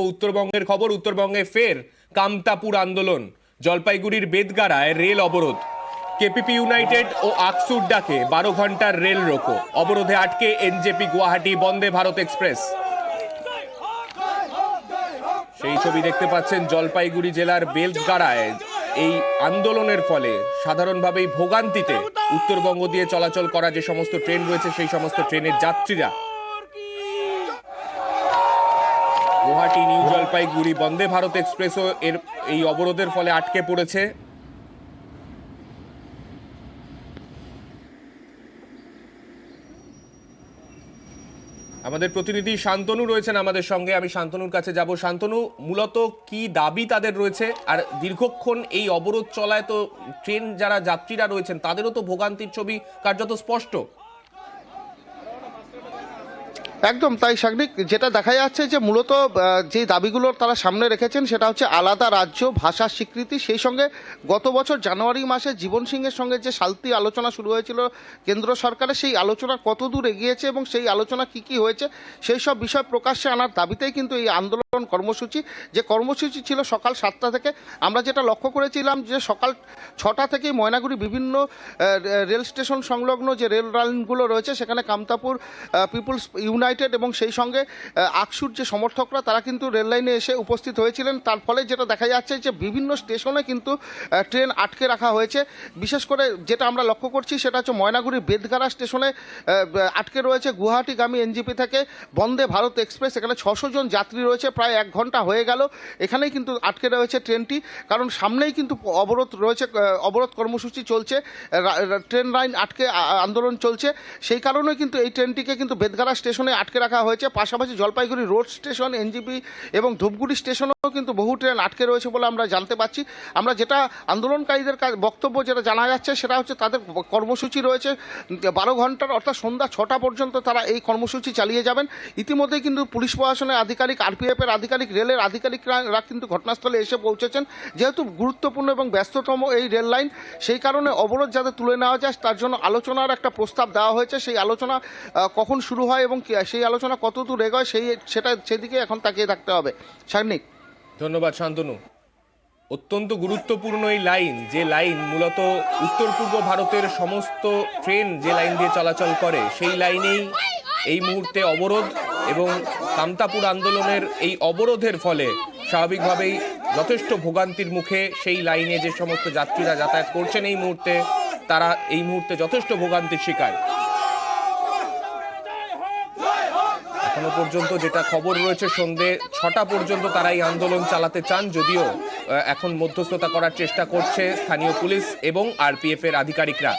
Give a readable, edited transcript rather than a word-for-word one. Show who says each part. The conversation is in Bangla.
Speaker 1: উত্তরবঙ্গের খবর। উত্তরবঙ্গে ফের কামতাপুর আন্দোলন, জলপাইগুড়ির বেদগাড়ায় রেল অবরোধ। কেপিপি ইউনাইটেড ও আকসুর ডাকে 12 ঘন্টার রেল রোকো। অবরোধে আটকে এনজেপি গুয়াহাটি বন্দে ভারত এক্সপ্রেস। সেই ছবি দেখতে পাচ্ছেন জলপাইগুড়ি জেলার বেদগাড়ায়। এই আন্দোলনের ফলে সাধারণভাবেই ভোগান্তিতে উত্তরবঙ্গ দিয়ে চলাচল করা যে সমস্ত ট্রেন রয়েছে সেই সমস্ত ট্রেনের যাত্রীরা। গুয়াহাটি নিউ জলপাইগুড়ি বন্দে ভারত এক্সপ্রেসও এই অবরোধের ফলে আটকে পড়েছে। আমাদের প্রতিনিধি শান্তনু রয়েছেন আমাদের সঙ্গে, আমি শান্তনুর কাছে যাব। শান্তনু, মূলত কি দাবি তাদের রয়েছে, আর দীর্ঘক্ষণ এই অবরোধ চলায় তো ট্রেন যারা যাত্রীরা রয়েছেন তাদেরও তো ভোগান্তির ছবি কার্যত স্পষ্ট।
Speaker 2: একদম তাই সাগরিক, যেটা দেখা যাচ্ছে যে মূলত যে দাবিগুলো তারা সামনে রেখেছেন সেটা হচ্ছে আলাদা রাজ্য, ভাষার স্বীকৃতি। সেই সঙ্গে গত বছর জানুয়ারি মাসে জীবন সিংয়ের সঙ্গে যে শান্তি আলোচনা শুরু হয়েছিল কেন্দ্র সরকারের, সেই আলোচনা কতদূর এগিয়েছে এবং সেই আলোচনা কি হয়েছে সেই সব বিষয় প্রকাশ্যে আনার দাবিতেই কিন্তু এই আন্দোলন কর্মসূচি। যে কর্মসূচি ছিল সকাল 7টা থেকে, আমরা যেটা লক্ষ্য করেছিলাম যে সকাল 6টা থেকেই ময়নাগুড়ি বিভিন্ন রেল স্টেশন সংলগ্ন যে রেল লাইনগুলো রয়েছে সেখানে কামতাপুর পিপুলস ইউনাইটেড এবং সেই সঙ্গে আকসুর যে সমর্থকরা তারা কিন্তু রেল লাইনে এসে উপস্থিত হয়েছিলেন। তার ফলে যেটা দেখা যাচ্ছে যে বিভিন্ন স্টেশনে কিন্তু ট্রেন আটকে রাখা হয়েছে। বিশেষ করে যেটা আমরা লক্ষ্য করছি সেটা হচ্ছে ময়নাগুড়ির বেদগাড়া স্টেশনে আটকে রয়েছে গুয়াহাটিগামী এনজেপি থেকে বন্দে ভারত এক্সপ্রেস। এখানে 600 জন যাত্রী রয়েছে, প্রায় 1 ঘন্টা হয়ে গেল এখানেই কিন্তু আটকে রয়েছে ট্রেনটি, কারণ সামনেই কিন্তু অবরোধ রয়েছে, অবরোধ কর্মসূচি চলছে, ট্রেন লাইন আটকে আন্দোলন চলছে। সেই কারণে কিন্তু এই ট্রেনটিকে কিন্তু বেদগাড়া স্টেশনে আটকে রাখা হয়েছে। পাশাপাশি জলপাইগুড়ি রোড স্টেশন, এনজেপি এবং ধূপগুড়ি স্টেশনেও কিন্তু বহু ট্রেন আটকে রয়েছে বলে আমরা জানতে পারছি। আমরা যেটা আন্দোলনকারীদের বক্তব্য যেটা জানা যাচ্ছে সেটা হচ্ছে তাদের কর্মসূচি রয়েছে 12 ঘন্টার, অর্থাৎ সন্ধ্যা 6টা পর্যন্ত তারা এই কর্মসূচি চালিয়ে যাবেন। ইতিমধ্যেই কিন্তু পুলিশ প্রশাসনের আধিকারিক, আরপিএফের আধিকারিক, রেলের আধিকারিকরা কিন্তু ঘটনাস্থলে এসে পৌঁছেছেন। যেহেতু গুরুত্বপূর্ণ এবং ব্যস্ততম এই রেল লাইন, সেই কারণে অবরোধ যাতে তুলে নেওয়া যায় তার জন্য আলোচনার একটা প্রস্তাব দেওয়া হয়েছে। সেই আলোচনা কখন শুরু হয় এবং সেই আলোচনা কতদূর এগোয় সেদিকে এখন তাকিয়ে থাকতে হবে। সার্নিক,
Speaker 1: ধন্যবাদ শান্তনু। অত্যন্ত গুরুত্বপূর্ণ এই লাইন, যে লাইন মূলত উত্তর পূর্ব ভারতের সমস্ত ট্রেন যে লাইন দিয়ে চলাচল করে সেই লাইনেই এই মুহূর্তে অবরোধ, এবং কামতাপুর আন্দোলনের এই অবরোধের ফলে স্বাভাবিকভাবেই যথেষ্ট ভোগান্তির মুখে সেই লাইনে যে সমস্ত যাত্রীরা যাতায়াত করছেন তারা এই মুহূর্তে যথেষ্ট ভোগান্তির শিকার। এখনো পর্যন্ত যেটা খবর রয়েছে সন্ধ্যে 6টা পর্যন্ত তারা এই আন্দোলন চালাতে চান, যদিও এখন মধ্যস্থতা করার চেষ্টা করছে স্থানীয় পুলিশ এবং আরপিএফ এর আধিকারিকরা।